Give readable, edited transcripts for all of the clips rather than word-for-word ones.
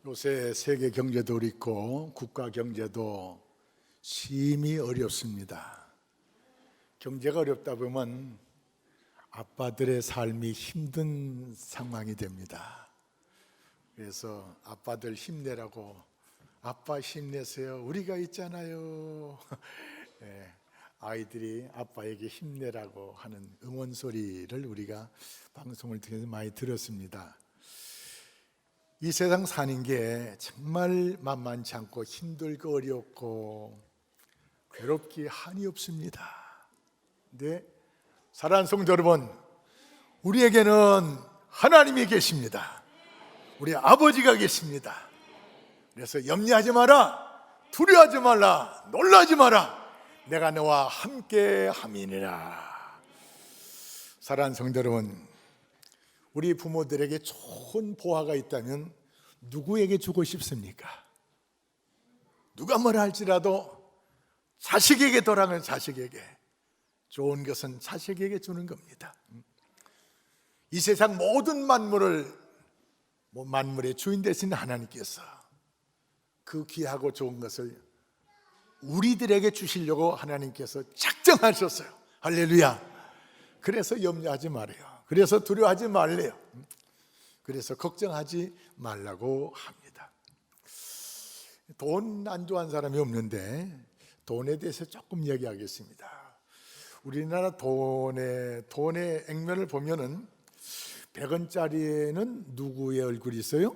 요새 세계 경제도 그렇고 국가 경제도 심히 어렵습니다. 경제가 어렵다 보면 아빠들의 삶이 힘든 상황이 됩니다. 그래서 아빠들 힘내라고, 아빠 힘내세요, 우리가 있잖아요. 네, 아이들이 아빠에게 힘내라고 하는 응원 소리를 우리가 방송을 통해서 많이 들었습니다. 이 세상 사는 게 정말 만만치 않고 힘들고 어렵고 괴롭기 한이 없습니다. 근데 사랑하는 성도 여러분, 우리에게는 하나님이 계십니다. 우리 아버지가 계십니다. 그래서 염려하지 마라, 두려워하지 말라, 놀라지 마라, 내가 너와 함께 함이니라. 사랑하는 성도 여러분, 우리 부모들에게 좋은 보화가 있다면 누구에게 주고 싶습니까? 누가 뭐라 할지라도 자식에게 돌아가는 자식에게 좋은 것은 자식에게 주는 겁니다. 이 세상 모든 만물의 주인 되신 하나님께서 그 귀하고 좋은 것을 우리들에게 주시려고 하나님께서 작정하셨어요. 할렐루야. 그래서 염려하지 말아요. 그래서 두려워하지 말래요. 그래서 걱정하지 말라고 합니다. 돈 안 좋아하는 사람이 없는데 돈에 대해서 조금 이야기하겠습니다. 우리나라 돈의 액면을 보면은 100원짜리에는 누구의 얼굴이 있어요?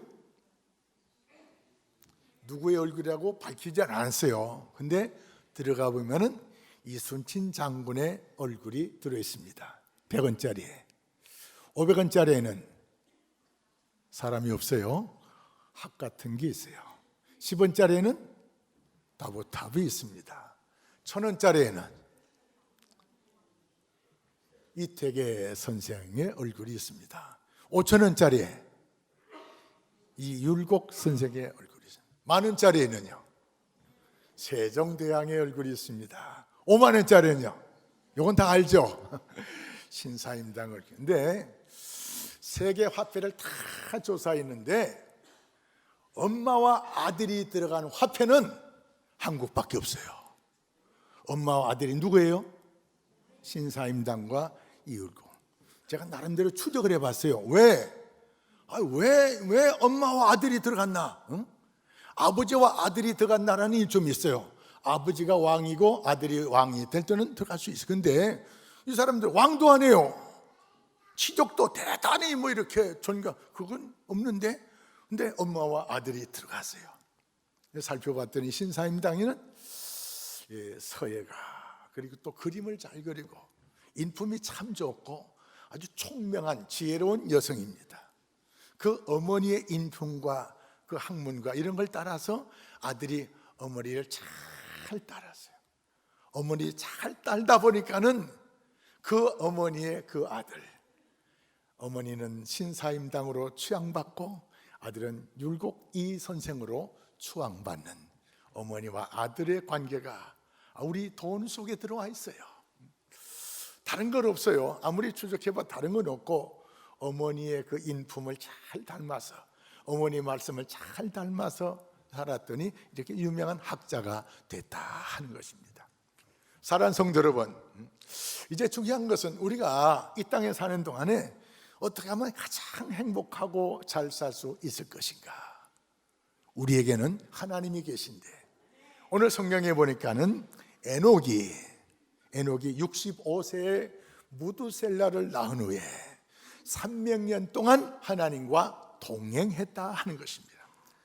누구의 얼굴이라고 밝히지 않았어요. 근데 들어가 보면은 이순신 장군의 얼굴이 들어 있습니다. 100원짜리에. 500원짜리에는 사람이 없어요. 합 같은 게 있어요. 10원짜리에는 다보탑이 있습니다. 1000원짜리에는 이태계 선생의 얼굴이 있습니다. 5000원짜리에 이율곡 선생의 얼굴이 있습니다. 10,000원짜리에는요 세종대왕의 얼굴이 있습니다. 50,000원짜리는요, 이건 다 알죠? 신사임당 얼굴. 근데 세계 화폐를 다 조사했는데 엄마와 아들이 들어간 화폐는 한국밖에 없어요. 엄마와 아들이 누구예요? 신사임당과 이율곡. 제가 나름대로 추적을 해봤어요. 왜 엄마와 아들이 들어갔나? 응? 아버지와 아들이 들어간 나라는 좀 있어요. 아버지가 왕이고 아들이 왕이 될 때는 들어갈 수 있어요. 근데 이 사람들 왕도 안 해요. 치족도 대단히 이렇게 그건 없는데, 근데 엄마와 아들이 들어갔어요. 살펴봤더니 신사임당에는 서예가, 그리고 또 그림을 잘 그리고 인품이 참 좋고 아주 총명한 지혜로운 여성입니다. 그 어머니의 인품과 그 학문과 이런 걸 따라서 아들이 어머니를 잘 따랐어요. 어머니 잘 따르다 보니까는 그 어머니의 그 아들, 어머니는 신사임당으로 추앙받고 아들은 율곡 이 선생으로 추앙받는 어머니와 아들의 관계가 우리 돈 속에 들어와 있어요. 다른 건 없어요. 아무리 추적해봐 다른 건 없고, 어머니의 그 인품을 잘 닮아서, 어머니 말씀을 잘 닮아서 살았더니 이렇게 유명한 학자가 됐다 하는 것입니다. 사랑하는 성도 여러분, 이제 중요한 것은 우리가 이 땅에 사는 동안에 어떻게 하면 가장 행복하고 잘 살 수 있을 것인가? 우리에게는 하나님이 계신데, 오늘 성경에 보니까는 에녹이 65세에 무두셀라를 낳은 후에 300년 동안 하나님과 동행했다 하는 것입니다.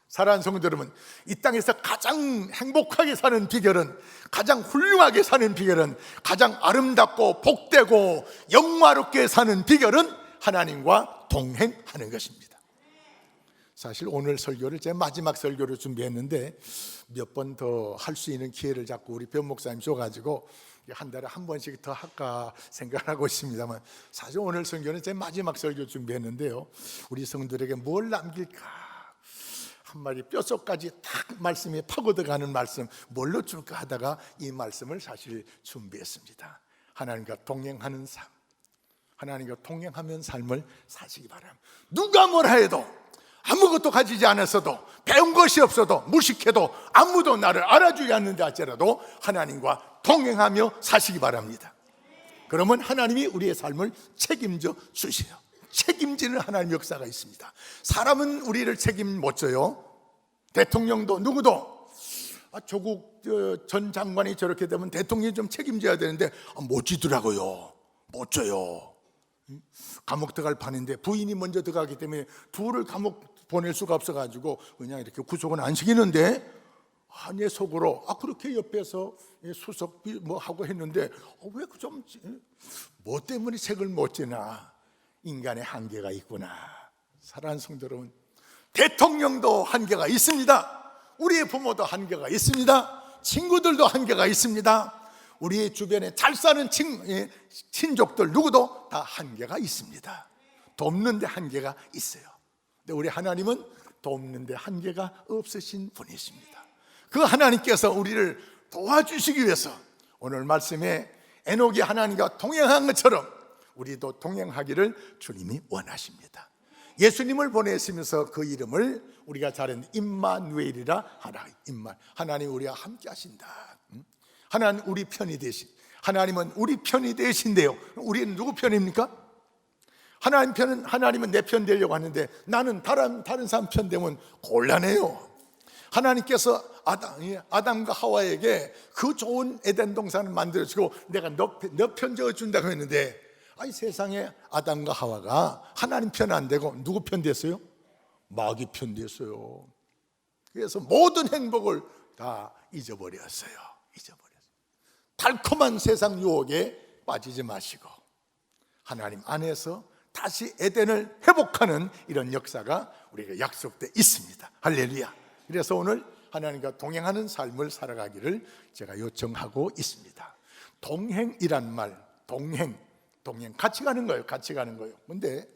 사랑하는 성도 여러분, 이 땅에서 가장 행복하게 사는 비결은, 가장 훌륭하게 사는 비결은, 가장 아름답고 복되고 영화롭게 사는 비결은 하나님과 동행하는 것입니다. 사실 오늘 설교를 제 마지막 설교로 준비했는데 몇 번 더 할 수 있는 기회를 자꾸 우리 변 목사님 줘가지고 한 달에 한 번씩 더 할까 생각하고 있습니다만, 사실 오늘 설교는 제 마지막 설교 준비했는데요, 우리 성도들에게 뭘 남길까, 한 마디 뼛속까지 딱 말씀이 파고들어가는 말씀 뭘로 줄까 하다가 이 말씀을 사실 준비했습니다. 하나님과 동행하는 삶, 하나님과 동행하면 삶을 사시기 바랍니다. 누가 뭐라 해도, 아무것도 가지지 않았어도 배운 것이 없어도 무식해도 아무도 나를 알아주지 않는다 할지라도 하나님과 동행하며 사시기 바랍니다. 그러면 하나님이 우리의 삶을 책임져 주세요. 책임지는 하나님 역사가 있습니다. 사람은 우리를 책임 못 져요. 대통령도 누구도 조국 전 장관이 저렇게 되면 대통령이 좀 책임져야 되는데 못 지더라고요. 못 져요. 감옥 들어갈 판인데 부인이 먼저 들어가기 때문에 둘을 감옥 보낼 수가 없어가지고 그냥 이렇게 구속은 안 시키는데 내 속으로 그렇게 옆에서 수석 뭐 하고 했는데 왜 좀 뭐 때문에 책을 못 지나? 인간의 한계가 있구나. 사랑하는 성도 여러분, 대통령도 한계가 있습니다. 우리의 부모도 한계가 있습니다. 친구들도 한계가 있습니다. 우리 주변에 잘 사는 친족들 누구도 다 한계가 있습니다. 돕는데 한계가 있어요. 근데 우리 하나님은 돕는데 한계가 없으신 분이십니다. 그 하나님께서 우리를 도와주시기 위해서 오늘 말씀에 에녹이 하나님과 동행한 것처럼 우리도 동행하기를 주님이 원하십니다. 예수님을 보내시면서 그 이름을 우리가 잘 아는 임마누엘이라 하나. 하나님 우리와 함께 하신다. 하나님 우리 편이 되신, 하나님은 우리 편이 되신대요. 우리는 누구 편입니까? 하나님 편은, 하나님은 내 편 되려고 하는데 나는 다른 사람 편 되면 곤란해요. 하나님께서 아담과 하와에게 그 좋은 에덴 동산을 만들어주고 내가 너 편 지어준다고 했는데 세상에 아담과 하와가 하나님 편 안 되고 누구 편 됐어요? 마귀 편 됐어요. 그래서 모든 행복을 다 잊어버렸어요. 달콤한 세상 유혹에 빠지지 마시고 하나님 안에서 다시 에덴을 회복하는 이런 역사가 우리에게 약속되어 있습니다. 할렐루야. 그래서 오늘 하나님과 동행하는 삶을 살아가기를 제가 요청하고 있습니다. 동행이란 말, 동행 같이 가는 거예요. 근데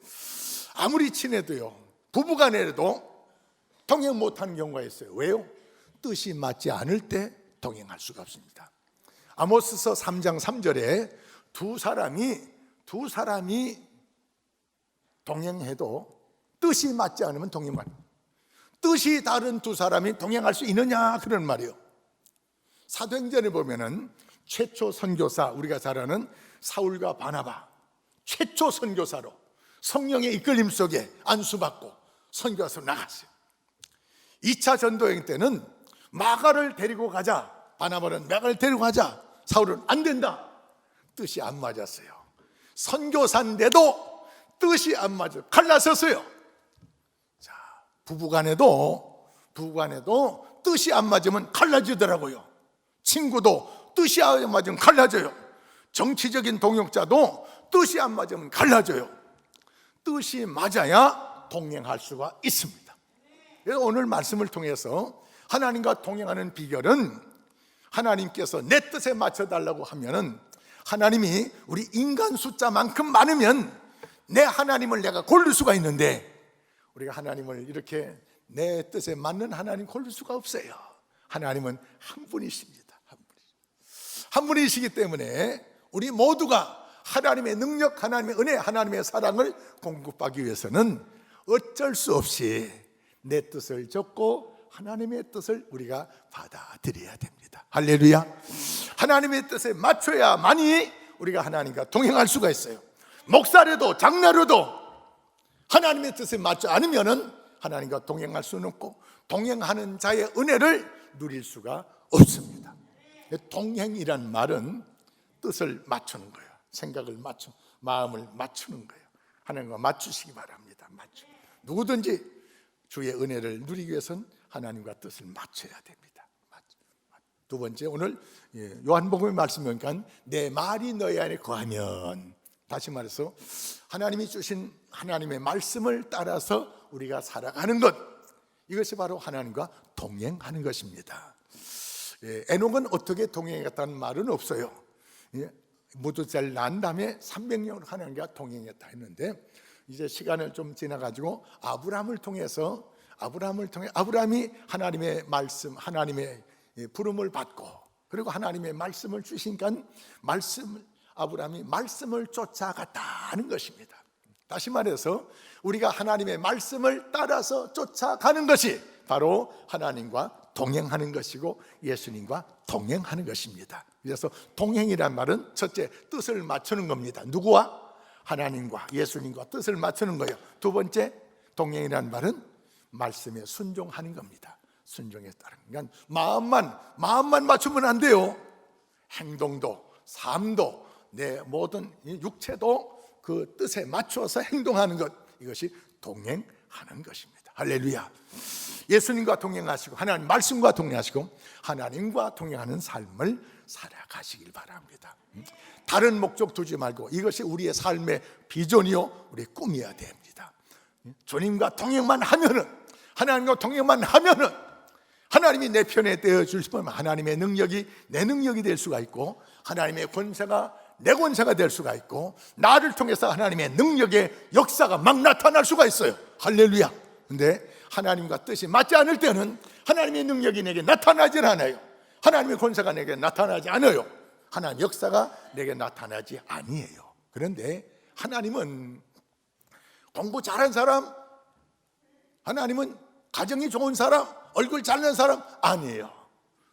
아무리 친해도요, 부부간에도 동행 못하는 경우가 있어요. 왜요? 뜻이 맞지 않을 때 동행할 수가 없습니다. 아모스서 3장 3절에 두 사람이 동행해도 뜻이 맞지 않으면 동행 안 해요. 뜻이 다른 두 사람이 동행할 수 있느냐 그런 말이에요. 사도행전에 보면은 최초 선교사, 우리가 잘 아는 사울과 바나바, 최초 선교사로 성령의 이끌림 속에 안수받고 선교사로 나갔어요. 2차 전도여행 때는 마가를 데리고 가자, 바나바는 마가를 데리고 가자, 사울은 안 된다. 뜻이 안 맞았어요. 선교사인데도 뜻이 안 맞아요. 갈라섰어요. 자, 부부간에도 뜻이 안 맞으면 갈라지더라고요. 친구도 뜻이 안 맞으면 갈라져요. 정치적인 동역자도 뜻이 안 맞으면 갈라져요. 뜻이 맞아야 동행할 수가 있습니다. 그래서 오늘 말씀을 통해서 하나님과 동행하는 비결은 하나님께서 내 뜻에 맞춰달라고 하면은 하나님이 우리 인간 숫자만큼 많으면 내 하나님을 내가 고를 수가 있는데 우리가 하나님을 이렇게 내 뜻에 맞는 하나님 고를 수가 없어요. 하나님은 한 분이십니다. 한 분이시기 때문에 우리 모두가 하나님의 능력, 하나님의 은혜, 하나님의 사랑을 공급하기 위해서는 어쩔 수 없이 내 뜻을 적고 하나님의 뜻을 우리가 받아들여야 됩니다. 할렐루야. 하나님의 뜻에 맞춰야만이 우리가 하나님과 동행할 수가 있어요. 목사라도 장로라도 하나님의 뜻에 맞지 않으면은 하나님과 동행할 수는 없고 동행하는 자의 은혜를 누릴 수가 없습니다. 동행이란 말은 뜻을 맞추는 거예요. 생각을 마음을 맞추는 거예요. 하나님과 맞추시기 바랍니다. 누구든지 주의 은혜를 누리기 위해서는 하나님과 뜻을 맞춰야 됩니다. 두 번째, 오늘 요한복음의 말씀이니까 내 말이 너희 안에 거하면, 다시 말해서 하나님이 주신 하나님의 말씀을 따라서 우리가 살아가는 것, 이것이 바로 하나님과 동행하는 것입니다. 에녹은 어떻게 동행했다는 말은 없어요. 모두 잘 난 다음에 300년을 하나님과 동행했다 했는데, 이제 시간을 좀 지나가지고 아브라함을 통해 아브라함이 하나님의 말씀, 하나님의 부름을 받고, 그리고 하나님의 말씀을 주시니까 아브라함이 말씀을 쫓아갔다는 것입니다. 다시 말해서 우리가 하나님의 말씀을 따라서 쫓아가는 것이 바로 하나님과 동행하는 것이고 예수님과 동행하는 것입니다. 그래서 동행이란 말은 첫째, 뜻을 맞추는 겁니다. 누구와? 하나님과 예수님과 뜻을 맞추는 거예요. 두 번째, 동행이란 말은 말씀에 순종하는 겁니다. 순종에 따른. 그러니까 마음만 맞추면 안 돼요. 행동도, 삶도, 내 모든 육체도 그 뜻에 맞춰서 행동하는 것, 이것이 동행하는 것입니다. 할렐루야. 예수님과 동행하시고 하나님 말씀과 동행하시고 하나님과 동행하는 삶을 살아가시길 바랍니다. 다른 목적 두지 말고 이것이 우리의 삶의 비전이요 우리의 꿈이어야 됩니다. 주님과 동행만 하면은, 하나님과 동행만 하면은 하나님이 내 편에 되어 주시면 하나님의 능력이 내 능력이 될 수가 있고, 하나님의 권세가 내 권세가 될 수가 있고, 나를 통해서 하나님의 능력의 역사가 막 나타날 수가 있어요. 할렐루야. 근데 하나님과 뜻이 맞지 않을 때는 하나님의 능력이 내게 나타나지 않아요. 하나님의 권세가 내게 나타나지 않아요. 하나님의 역사가 내게 나타나지 아니에요. 그런데 하나님은 공부 잘한 사람, 하나님은 가정이 좋은 사람, 얼굴 잘난 사람 아니에요.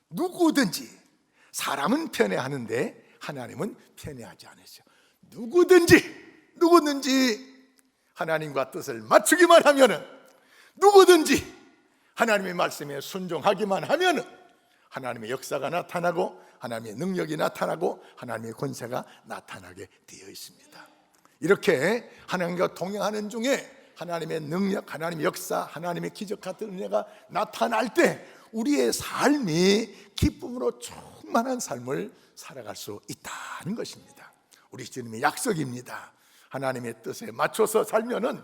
누구든지 사람은 편애하는데 하나님은 편애하지 않으셔. 누구든지 하나님과 뜻을 맞추기만 하면은, 누구든지 하나님의 말씀에 순종하기만 하면은 하나님의 역사가 나타나고 하나님의 능력이 나타나고 하나님의 권세가 나타나게 되어 있습니다. 이렇게 하나님과 동행하는 중에 하나님의 능력, 하나님의 역사, 하나님의 기적 같은 은혜가 나타날 때 우리의 삶이 기쁨으로 충만한 삶을 살아갈 수 있다는 것입니다. 우리 주님의 약속입니다. 하나님의 뜻에 맞춰서 살면은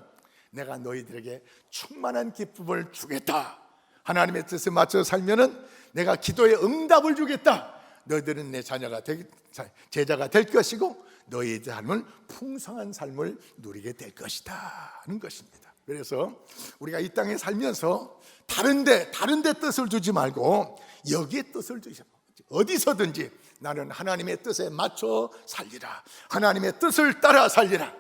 내가 너희들에게 충만한 기쁨을 주겠다. 하나님의 뜻에 맞춰서 살면은 내가 기도에 응답을 주겠다. 너희들은 내 제자가 될 것이고 너희의 삶은 풍성한 삶을 누리게 될 것이다 하는 것입니다. 그래서 우리가 이 땅에 살면서 다른 데 뜻을 두지 말고 여기에 뜻을 두시오. 어디서든지 나는 하나님의 뜻에 맞춰 살리라. 하나님의 뜻을 따라 살리라.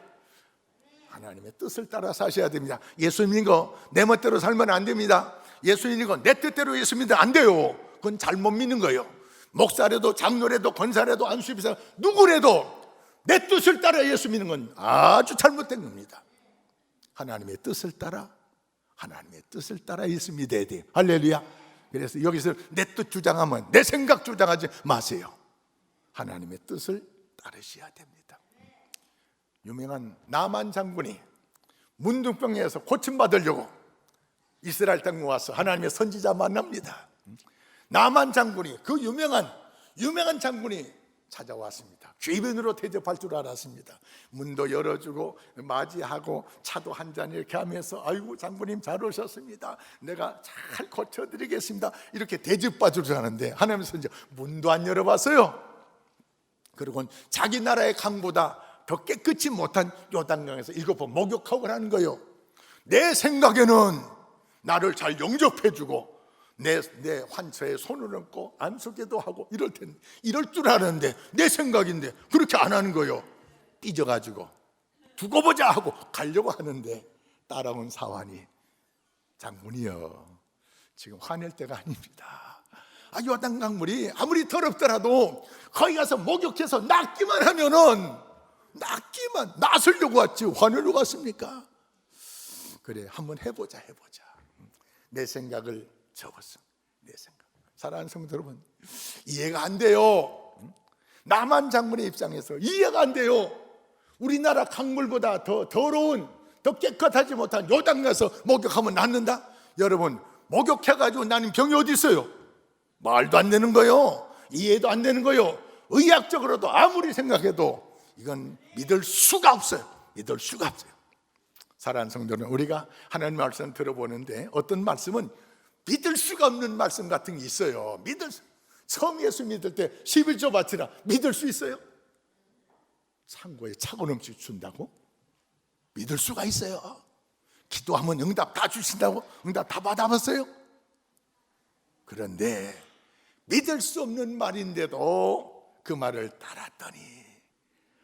하나님의 뜻을 따라 사셔야 됩니다. 예수 믿는 거 내 멋대로 살면 안 됩니다. 예수 믿는 거 내 뜻대로 예수 믿으면 안 돼요. 그건 잘못 믿는 거예요. 목사라도 장로라도 권사라도 안수비사 누구라도 내 뜻을 따라 예수 믿는 건 아주 잘못된 겁니다. 하나님의 뜻을 따라 예수 믿어야 돼요. 할렐루야. 그래서 여기서 내 뜻 주장하면, 내 생각 주장하지 마세요. 하나님의 뜻을 따르셔야 됩니다. 유명한 나만 장군이 문둥병에서 고침받으려고 이스라엘 땅에 와서 하나님의 선지자 만납니다. 나만 장군이, 그 유명한 장군이 찾아왔습니다. 귀빈으로 대접할 줄 알았습니다. 문도 열어주고 맞이하고 차도 한 잔 이렇게 하면서, 아이고 장군님 잘 오셨습니다. 내가 잘 고쳐드리겠습니다. 이렇게 대접받을 줄 아는데 하나님 선지자 문도 안 열어봤어요. 그리고 자기 나라의 강보다 더 깨끗이 못한 요단강에서 7번 목욕하고 하는 거예요. 내 생각에는 나를 잘 영접해주고 내 환처에 손을 얹고 안수기도 하고 이럴 줄 아는데, 내 생각인데 그렇게 안 하는 거예요. 삐져가지고 두고 보자 하고 가려고 하는데 따라온 사환이, 장군이요, 지금 화낼 때가 아닙니다. 요단강 물이 아무리 더럽더라도 거기 가서 목욕해서 낫기만 하면은, 낫으려고 왔지 화내려고 왔습니까? 그래, 한번 해보자. 내 생각을 적었어. 내 생각. 사랑하는 성도 여러분, 이해가 안 돼요. 나만 장군의 입장에서 이해가 안 돼요. 우리나라 강물보다 더 더러운, 더 깨끗하지 못한 요단 가서 목욕하면 낫는다? 여러분, 목욕해가지고 나는 병이 어디 있어요? 말도 안 되는 거요. 이해도 안 되는 거요. 의학적으로도 아무리 생각해도 이건 믿을 수가 없어요. 사랑하는 성도는, 우리가 하나님 말씀 들어보는데 어떤 말씀은 믿을 수가 없는 말씀 같은 게 있어요. 처음 예수 믿을 때 11조 바치라, 믿을 수 있어요? 창고에 차고 넘치 준다고? 믿을 수가 있어요? 기도하면 응답 다 주신다고? 응답 다 받아봤어요? 그런데 믿을 수 없는 말인데도 그 말을 따랐더니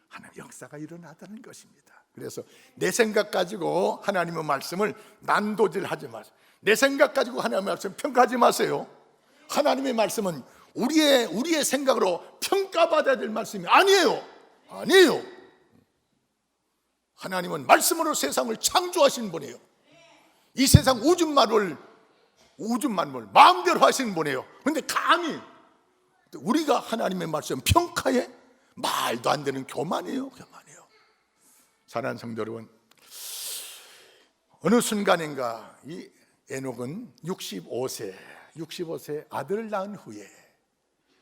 하나님의 역사가 일어나다는 것입니다. 그래서 내 생각 가지고 하나님의 말씀을 난도질하지 마세요. 내 생각 가지고 하나님의 말씀 평가하지 마세요. 하나님의 말씀은 우리의 생각으로 평가받아야 될 말씀이 아니에요. 아니에요. 하나님은 말씀으로 세상을 창조하신 분이에요. 이 세상 우주 만물 마음대로 하시는 분이에요. 그런데 감히 우리가 하나님의 말씀 평가해? 말도 안 되는 교만이에요. 사랑하는 성도 여러분, 어느 순간인가 이 에녹은 65세 아들을 낳은 후에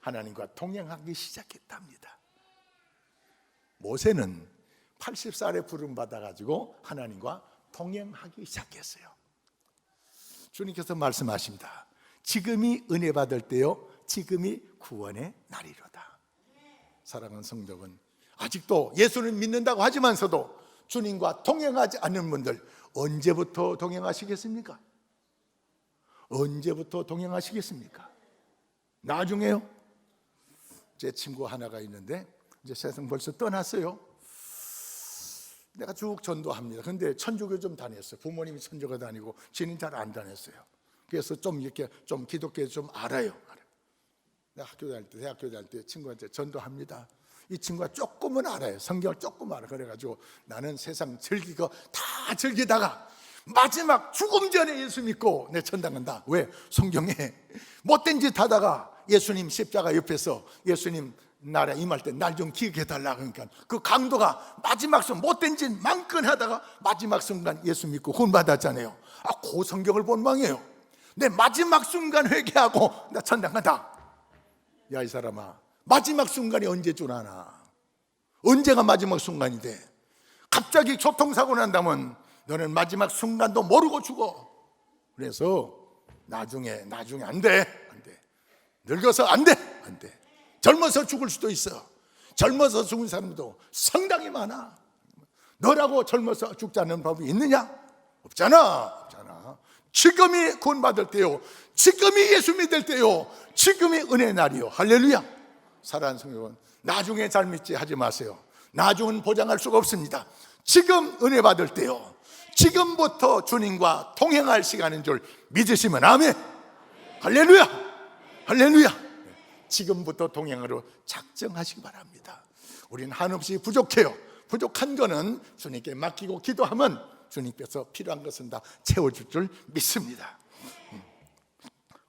하나님과 동행하기 시작했답니다. 모세는 80살에 부름받아가지고 하나님과 동행하기 시작했어요. 주님께서 말씀하십니다. 지금이 은혜 받을 때요, 지금이 구원의 날이로다. 사랑하는 성도 여러분, 아직도 예수는 믿는다고 하지만서도 주님과 동행하지 않는 분들, 언제부터 동행하시겠습니까? 언제부터 동행하시겠습니까? 나중에요? 제 친구 하나가 있는데 이제 세상 벌써 떠났어요. 내가 쭉 전도합니다. 근데 천주교 좀 다녔어요. 부모님이 천주교 다니고 지는 잘 안 다녔어요. 그래서 좀 이렇게 좀 기독교 좀 알아요. 내가 대학교 다닐 때 친구한테 전도합니다. 이 친구가 조금은 알아요. 성경을 조금 알아. 그래가지고 나는 세상 즐기고 다 즐기다가 마지막 죽음 전에 예수 믿고 내 천당 간다. 왜? 성경에 못된 짓 하다가 예수님 십자가 옆에서 예수님 나라 임할 때 날 좀 기억해달라. 그러니까 그 강도가 마지막 순간 못된 짓 만큼 하다가 마지막 순간 예수 믿고 구원받았잖아요. 그 성경을 본 망이에요. 내 마지막 순간 회개하고 나 천당 간다. 야, 이 사람아, 마지막 순간이 언제 줄 아나? 언제가 마지막 순간이 돼? 갑자기 교통사고 난다면 너는 마지막 순간도 모르고 죽어. 그래서 나중에 안 돼. 늙어서 안 돼. 젊어서 죽을 수도 있어. 젊어서 죽은 사람도 상당히 많아. 너라고 젊어서 죽지 않는 법이 있느냐? 없잖아. 지금이 구원받을 때요, 지금이 예수 믿을 때요, 지금이 은혜의 날이요. 할렐루야. 사랑하는 성도 여러분, 나중에 잘 믿지 하지 마세요. 나중은 보장할 수가 없습니다. 지금 은혜 받을 때요, 지금부터 주님과 동행할 시간인 줄 믿으시면 아멘. 할렐루야. 지금부터 동행하러 작정하시기 바랍니다. 우리는 한없이 부족해요. 부족한 거는 주님께 맡기고 기도하면 주님께서 필요한 것은 다 채워줄 줄 믿습니다.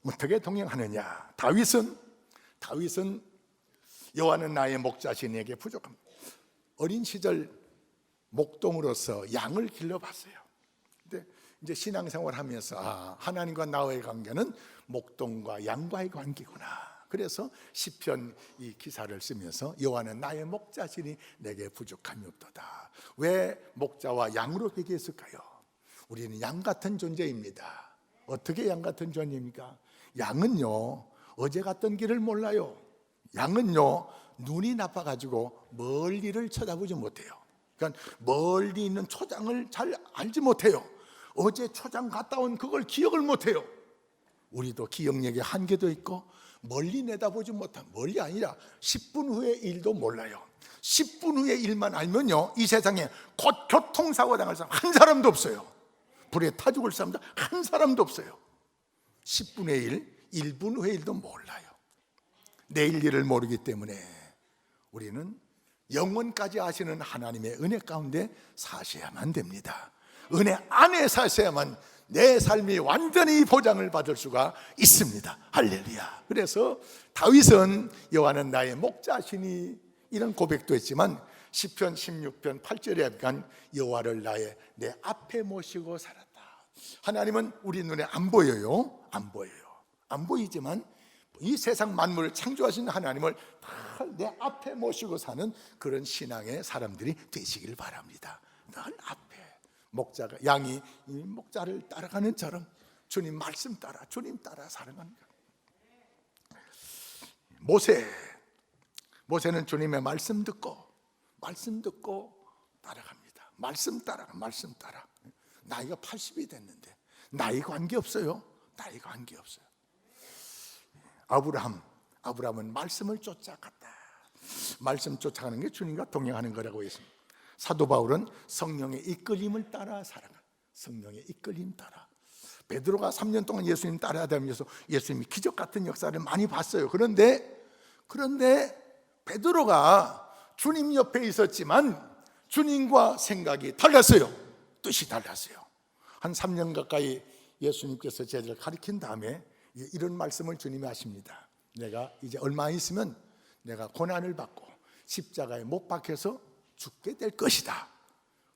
어떻게 동행하느냐? 다윗은 여호와는 나의 목자시니에게 부족합니다. 어린 시절 목동으로서 양을 길러봤어요. 근데 이제 신앙생활 하면서 하나님과 나와의 관계는 목동과 양과의 관계구나. 그래서 시편 이 기사를 쓰면서 여호와는 나의 목자시니 내게 부족함이 없도다. 왜 목자와 양으로 비교했을까요? 우리는 양 같은 존재입니다. 어떻게 양 같은 존재입니까? 양은요, 어제 갔던 길을 몰라요. 양은요, 눈이 나빠가지고 멀리를 쳐다보지 못해요. 그러니까 멀리 있는 초장을 잘 알지 못해요. 어제 초장 갔다 온 그걸 기억을 못해요. 우리도 기억력에 한계도 있고 멀리 내다보지 못한, 멀리 아니라 10분 후의 일도 몰라요. 10분 후의 일만 알면요, 이 세상에 곧 교통사고 당할 사람 한 사람도 없어요. 불에 타 죽을 사람도 한 사람도 없어요. 10분의 일, 1분 후의 일도 몰라요. 내일 일을 모르기 때문에 우리는 영원까지 아시는 하나님의 은혜 가운데 사셔야만 됩니다. 은혜 안에 사셔야만 내 삶이 완전히 보장을 받을 수가 있습니다. 할렐루야. 그래서 다윗은 여호와는 나의 목자시니 이런 고백도 했지만 시편 16편 8절에 보면 여호와를 내 앞에 모시고 살았다. 하나님은 우리 눈에 안 보여요. 안 보이지만 이 세상 만물을 창조하신 하나님을 다 내 앞에 모시고 사는 그런 신앙의 사람들이 되시길 바랍니다. 늘 앞에 목자가, 양이 이 목자를 따라가는 처럼 주님 말씀 따라, 주님 따라 살아가는 거예요. 모세는 주님의 말씀 듣고 따라갑니다. 말씀 따라. 나이가 80이 됐는데 나이 관계없어요. 아브라함은 말씀을 쫓아갔다. 말씀 쫓아가는 게 주님과 동행하는 거라고 했습니다. 사도 바울은 성령의 이끌림을 따라 살아가. 성령의 이끌림 따라. 베드로가 3년 동안 예수님 따라다니면서 예수님이 기적 같은 역사를 많이 봤어요. 그런데 베드로가 주님 옆에 있었지만 주님과 생각이 달랐어요. 뜻이 달랐어요. 한 3년 가까이 예수님께서 제자를 가르친 다음에 이런 말씀을 주님이 하십니다. 내가 이제 얼마 있으면 내가 고난을 받고 십자가에 못 박혀서 죽게 될 것이다.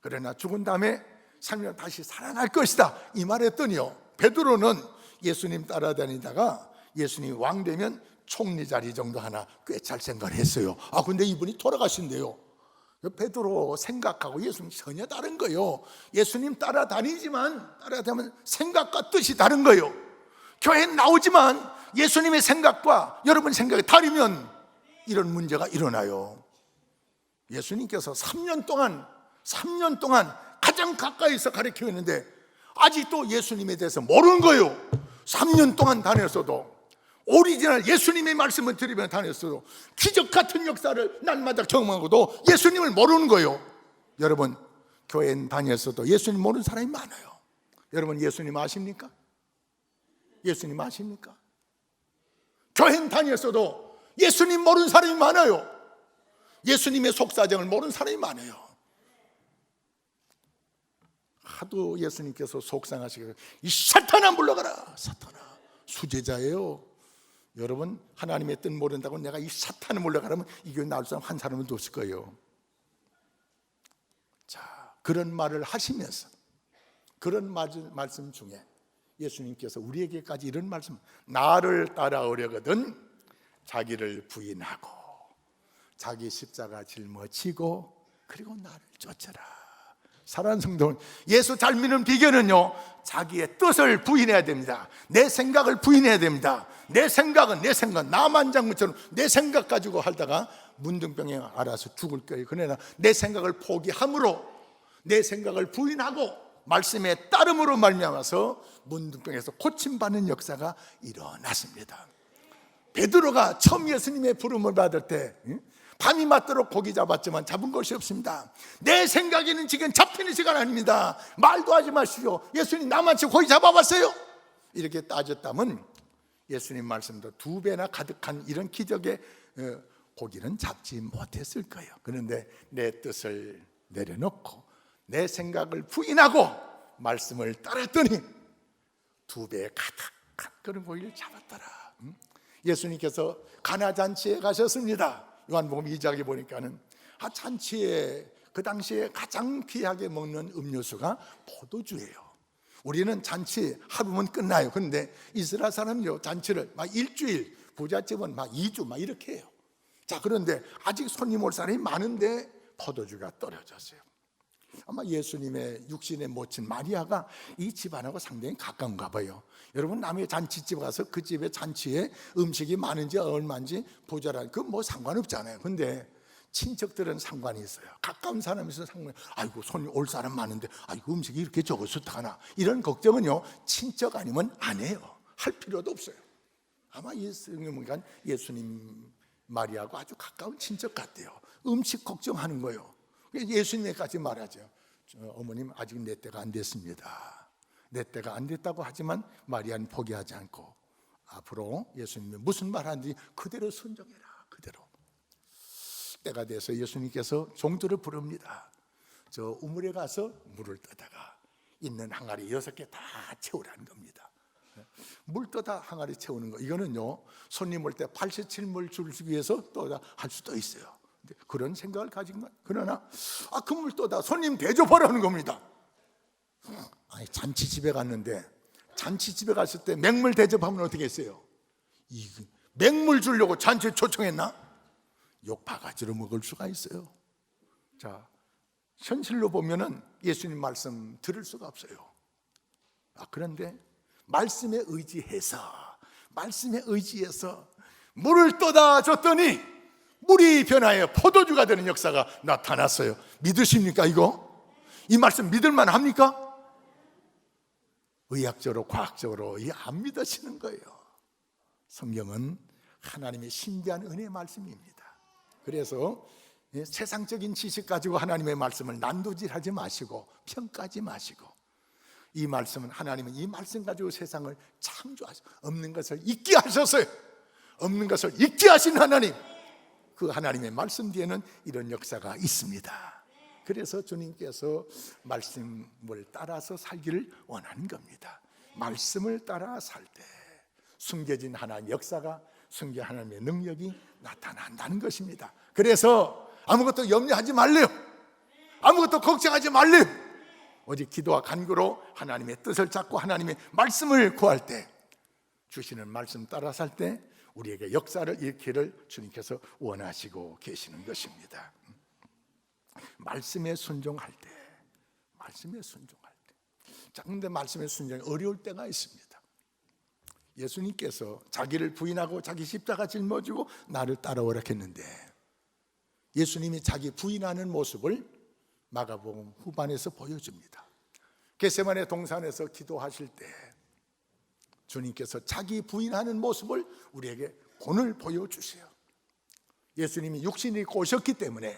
그러나 죽은 다음에 3년 다시 살아날 것이다. 이 말했더니요, 베드로는 예수님 따라다니다가 예수님이 왕 되면 총리 자리 정도 하나 꽤 잘 생각을 했어요. 근데 이분이 돌아가신대요. 베드로 생각하고 예수님 전혀 다른 거예요. 예수님 따라다니면 생각과 뜻이 다른 거예요. 교회에 나오지만 예수님의 생각과 여러분 생각이 다르면 이런 문제가 일어나요. 예수님께서 3년 동안 가장 가까이서 가르치는데 아직도 예수님에 대해서 모르는 거예요. 3년 동안 다녔어도, 오리지널 예수님의 말씀을 들으며 다녔어도, 기적 같은 역사를 날마다 경험하고도 예수님을 모르는 거예요. 여러분, 교회 다녔어도 예수님 모르는 사람이 많아요. 여러분, 예수님 아십니까? 예수님 아십니까? 교회 다녔어도 예수님 모르는 사람이 많아요. 예수님의 속사정을 모르는 사람이 많아요. 하도 예수님께서 속상하시고, 이 사탄아 물러가라. 사탄아, 수제자예요. 여러분, 하나님의 뜻 모른다고 내가 이 사탄을 물러가라면 이 교회 나올 사람 한 사람은 없을 거예요. 자, 그런 말을 하시면서, 그런 말씀 중에 예수님께서 우리에게까지 이런 말씀, 나를 따라오려거든 자기를 부인하고 자기 십자가 짊어지고 그리고 나를 쫓아라. 사랑하는 성도, 예수 잘 믿는 비결은요, 자기의 뜻을 부인해야 됩니다. 내 생각을 부인해야 됩니다. 내 생각은 나만 장군처럼 내 생각 가지고 하다가 문둥병에 알아서 죽을 거예요. 그러나 내 생각을 포기함으로, 내 생각을 부인하고 말씀에 따름으로 말미암아서 문둥병에서 고침받는 역사가 일어났습니다. 베드로가 처음 예수님의 부름을 받을 때 밤이 맞도록 고기 잡았지만 잡은 것이 없습니다. 내 생각에는 지금 잡히는 시간 아닙니다. 말도 하지 마시오. 예수님 나만치 고기 잡아봤어요? 이렇게 따졌다면 예수님 말씀도 2배나 가득한 이런 기적의 고기는 잡지 못했을 거예요. 그런데 내 뜻을 내려놓고 내 생각을 부인하고 말씀을 따랐더니 2배 가득한 그런 고기를 잡았더라. 예수님께서 가나 잔치에 가셨습니다. 요한복음 2장에 보니까는 잔치에 그 당시에 가장 귀하게 먹는 음료수가 포도주예요. 우리는 잔치 하루면 끝나요. 그런데 이스라엘 사람은요, 잔치를 막 일주일, 부잣집은 막 2주 막 이렇게 해요. 자, 그런데 아직 손님 올 사람이 많은데 포도주가 떨어졌어요. 아마 예수님의 육신에 모친 마리아가 이 집안하고 상당히 가까운가 봐요. 여러분, 남의 잔치집 가서 그 집의 잔치에 음식이 많은지 얼마인지 부자라 그 뭐 상관없잖아요. 근데 친척들은 상관이 있어요. 가까운 사람이 있어서 상관이, 아이고 손님 올 사람 많은데 아이고 음식이 이렇게 적어서 어떡하나, 이런 걱정은요 친척 아니면 안 해요. 할 필요도 없어요. 아마 예수님 마리아하고 아주 가까운 친척 같대요. 음식 걱정하는 거예요. 예수님에까지 말하죠. 어머님 아직 내 때가 안 됐습니다. 내 때가 안 됐다고 하지만 마리아는 포기하지 않고 앞으로 예수님이 무슨 말 하는지 그대로 순종해라. 그대로. 때가 돼서 예수님께서 종들을 부릅니다. 저 우물에 가서 물을 떠다가 있는 항아리 6개 다 채우라는 겁니다. 물 떠다 항아리 채우는 거, 이거는요 손님 올 때 87물 주기 위해서 떠다 할 수도 있어요. 그런 생각을 가진 것. 그러나 그 물 떠다 손님 대접하라는 겁니다. 아니, 잔치집에 갔는데 잔치집에 갔을 때 맹물 대접하면 어떻게 했어요? 맹물 주려고 잔치에 초청했나? 욕 바가지로 먹을 수가 있어요. 자, 현실로 보면은 예수님 말씀 들을 수가 없어요. 그런데 말씀에 의지해서 물을 떠다 줬더니 물이 변하여 포도주가 되는 역사가 나타났어요. 믿으십니까 이거? 이 말씀 믿을만 합니까? 의학적으로 과학적으로 안 믿으시는 거예요. 성경은 하나님의 신비한 은혜의 말씀입니다. 그래서 세상적인 지식 가지고 하나님의 말씀을 난도질하지 마시고 평가하지 마시고 이 말씀은 하나님은 이 말씀 가지고 세상을 창조하셔 없는 것을 있게 하셨어요. 없는 것을 있게 하신 하나님, 그 하나님의 말씀 뒤에는 이런 역사가 있습니다. 그래서 주님께서 말씀을 따라서 살기를 원하는 겁니다. 말씀을 따라 살 때 숨겨진 하나님의 역사가, 숨겨진 하나님의 능력이 나타난다는 것입니다. 그래서 아무것도 염려하지 말래요. 아무것도 걱정하지 말래요. 오직 기도와 간구로 하나님의 뜻을 찾고 하나님의 말씀을 구할 때, 주시는 말씀 따라 살 때 우리에게 역사를 일으키기를 주님께서 원하시고 계시는 것입니다. 말씀에 순종할 때, 말씀에 순종할 때. 자, 근데 말씀에 순종이 어려울 때가 있습니다. 예수님께서 자기를 부인하고 자기 십자가 짊어지고 나를 따라오라 했는데, 예수님이 자기 부인하는 모습을 마가복음 후반에서 보여줍니다. 겟세마네 동산에서 기도하실 때 주님께서 자기 부인하는 모습을 우리에게 오늘 보여주세요. 예수님이 육신이 입고 오셨기 때문에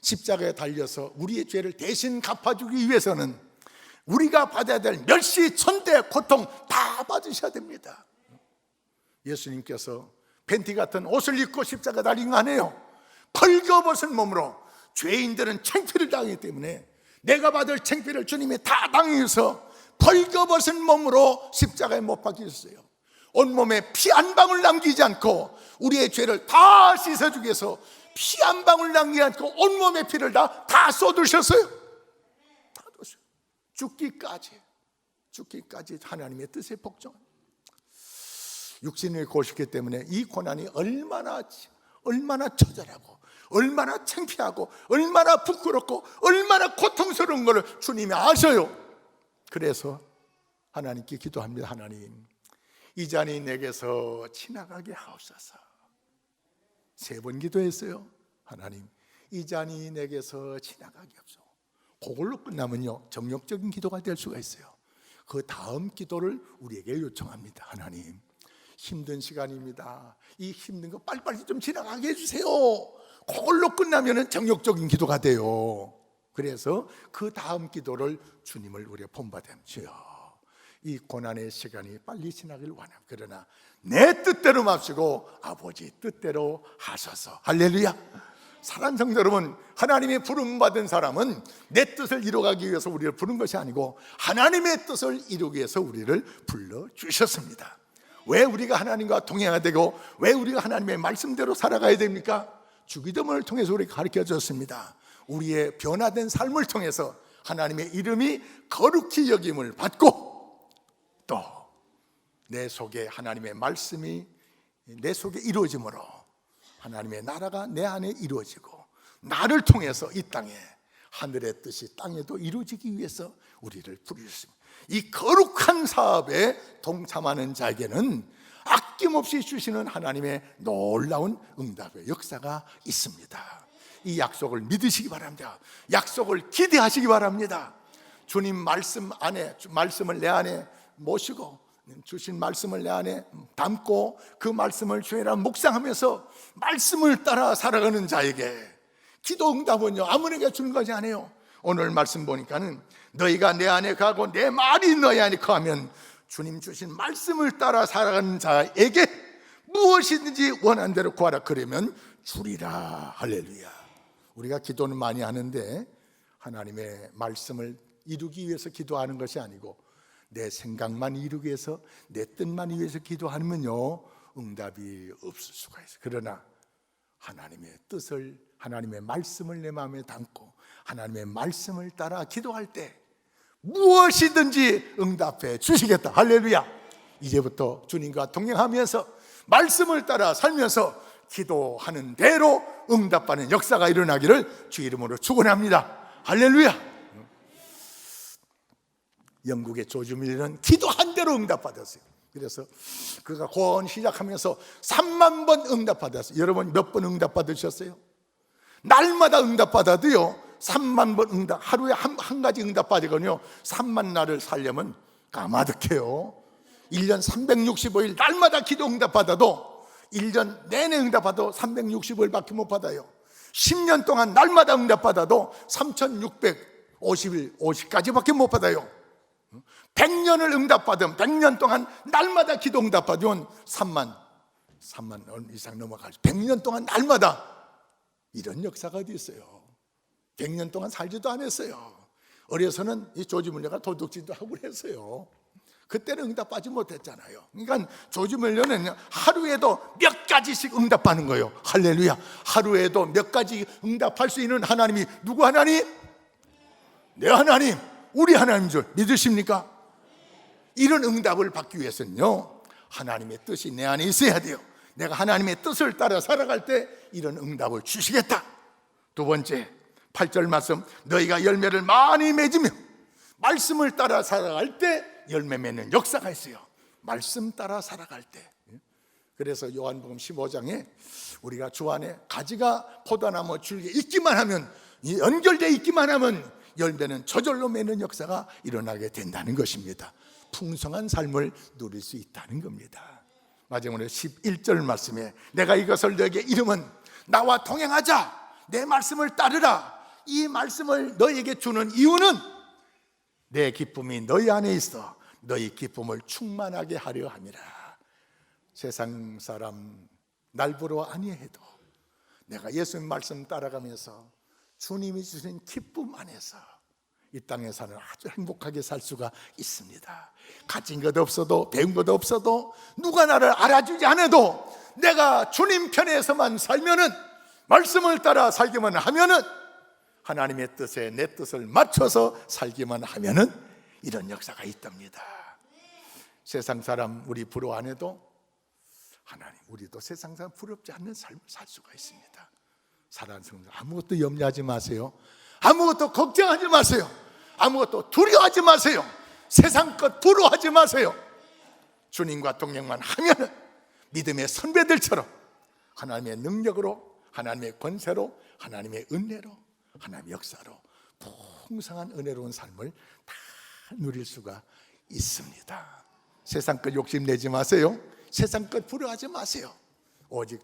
십자가에 달려서 우리의 죄를 대신 갚아주기 위해서는 우리가 받아야 될 멸시, 천대, 고통 다 받으셔야 됩니다. 예수님께서 팬티 같은 옷을 입고 십자가 달린 거 아니에요. 헐거벗은 몸으로 죄인들은 창피를 당하기 때문에 내가 받을 창피를 주님이 다 당해서 벌거벗은 몸으로 십자가에 못 박히셨어요. 온몸에 피 한 방울 남기지 않고 우리의 죄를 다 씻어주기 위해서 피 한 방울 남기지 않고 온몸의 피를 다 쏟으셨어요. 다 쏟으셨어요. 죽기까지 하나님의 뜻에 복종한, 육신을 고셨기 때문에 이 고난이 얼마나 처절하고 얼마나 창피하고 얼마나 부끄럽고 얼마나 고통스러운 것을 주님이 아셔요. 그래서 하나님께 기도합니다. 하나님, 이 잔이 내게서 지나가게 하옵소서. 3번 기도했어요. 하나님, 이 잔이 내게서 지나가게 하옵소서. 그걸로 끝나면요, 정욕적인 기도가 될 수가 있어요. 그 다음 기도를 우리에게 요청합니다. 하나님, 힘든 시간입니다. 이 힘든 거 빨리빨리 좀 지나가게 해주세요. 그걸로 끝나면 정욕적인 기도가 돼요. 그래서 그 다음 기도를 주님을 우리가 본받아야 주여, 이 고난의 시간이 빨리 지나길 원합니다. 그러나 내 뜻대로 맙시고 아버지 뜻대로 하소서. 할렐루야. 사랑하는 성도 여러분, 하나님의 부름받은 사람은 내 뜻을 이루어가기 위해서 우리를 부른 것이 아니고 하나님의 뜻을 이루기 위해서 우리를 불러주셨습니다. 왜 우리가 하나님과 동행해야 되고 왜 우리가 하나님의 말씀대로 살아가야 됩니까? 주기도문을 통해서 우리가 가르쳐 줬습니다. 우리의 변화된 삶을 통해서 하나님의 이름이 거룩히 여김을 받고 또 내 속에 하나님의 말씀이 내 속에 이루어짐으로 하나님의 나라가 내 안에 이루어지고 나를 통해서 이 땅에 하늘의 뜻이 땅에도 이루어지기 위해서 우리를 부르셨습니다. 이 거룩한 사업에 동참하는 자에게는 아낌없이 주시는 하나님의 놀라운 응답의 역사가 있습니다. 이 약속을 믿으시기 바랍니다. 약속을 기대하시기 바랍니다. 주님 말씀 안에, 말씀을 내 안에 모시고 주신 말씀을 내 안에 담고 그 말씀을 주일날 묵상하면서 말씀을 따라 살아가는 자에게 기도 응답은요, 아무에게 주는 것이 아니에요. 오늘 말씀 보니까는 너희가 내 안에 가고 내 말이 너희 안에 거하면 주님 주신 말씀을 따라 살아가는 자에게 무엇이든지 원하는 대로 구하라. 그러면 주리라. 할렐루야. 우리가 기도는 많이 하는데 하나님의 말씀을 이루기 위해서 기도하는 것이 아니고 내 생각만 이루기 위해서, 내 뜻만 위해서 기도하면요, 응답이 없을 수가 있어요. 그러나 하나님의 뜻을, 하나님의 말씀을 내 마음에 담고 하나님의 말씀을 따라 기도할 때 무엇이든지 응답해 주시겠다. 할렐루야. 이제부터 주님과 동행하면서 말씀을 따라 살면서 기도하는 대로 응답받는 역사가 일어나기를 주 이름으로 축원합니다. 할렐루야. 영국의 조지 밀러는 기도한 대로 응답받았어요. 그래서 그가 구원 시작하면서 3만 번 응답받았어요. 여러분 몇 번 응답받으셨어요? 날마다 응답받아도요 3만 번 응답, 하루에 한 가지 응답받으거든요 3만 날을 살려면 까마득해요. 1년 365일 날마다 기도 응답받아도 1년 내내 응답받아도 365일밖에 못 받아요. 10년 동안 날마다 응답받아도 3650일 50까지밖에 못 받아요. 100년을 응답받으면 100년 동안 날마다 기도 응답받으면 3만 원 이상 넘어가죠. 100년 동안 날마다. 이런 역사가 어디 있어요? 100년 동안 살지도 않았어요. 어려서는 이 조지 물려가 도둑질도 하고 그랬어요. 그때는 응답받지 못했잖아요. 그러니까 조지 물려는 하루에도 몇 가지씩 응답받는 거예요. 할렐루야. 하루에도 몇 가지 응답할 수 있는 하나님이 누구 하나님? 내 하나님, 우리 하나님인 줄 믿으십니까? 이런 응답을 받기 위해서는요, 하나님의 뜻이 내 안에 있어야 돼요. 내가 하나님의 뜻을 따라 살아갈 때 이런 응답을 주시겠다. 두 번째, 8절 말씀, 너희가 열매를 많이 맺으며 말씀을 따라 살아갈 때 열매 맺는 역사가 있어요. 말씀 따라 살아갈 때. 그래서 요한복음 15장에 우리가 주 안에 가지가 포도나무 줄기에 있기만 하면, 연결되어 있기만 하면 열매는 저절로 맺는 역사가 일어나게 된다는 것입니다. 풍성한 삶을 누릴 수 있다는 겁니다. 마지막으로 11절 말씀에 내가 이것을 너에게 이름은 나와 동행하자, 내 말씀을 따르라. 이 말씀을 너에게 주는 이유는 내 기쁨이 너희 안에 있어 너희 기쁨을 충만하게 하려 함이라. 세상 사람 날 부러워 아니해도 내가 예수님 말씀 따라가면서 주님이 주신 기쁨 안에서 이 땅에서는 아주 행복하게 살 수가 있습니다. 가진 것 없어도, 배운 것 없어도, 누가 나를 알아주지 않아도 내가 주님 편에서만 살면은, 말씀을 따라 살기만 하면은, 하나님의 뜻에 내 뜻을 맞춰서 살기만 하면은 이런 역사가 있답니다. 세상 사람 우리 부러워 안 해도 하나님, 우리도 세상 사람 부럽지 않는 삶을 살 수가 있습니다. 사랑하는 성도, 아무것도 염려하지 마세요. 아무것도 걱정하지 마세요. 아무것도 두려워하지 마세요. 세상 것 부러워하지 마세요. 주님과 동행만 하면은 믿음의 선배들처럼 하나님의 능력으로, 하나님의 권세로, 하나님의 은혜로, 하나님의 역사로 풍성한 은혜로운 삶을 다 누릴 수가 있습니다. 세상 것 욕심내지 마세요. 세상 것 부러워하지 마세요. 오직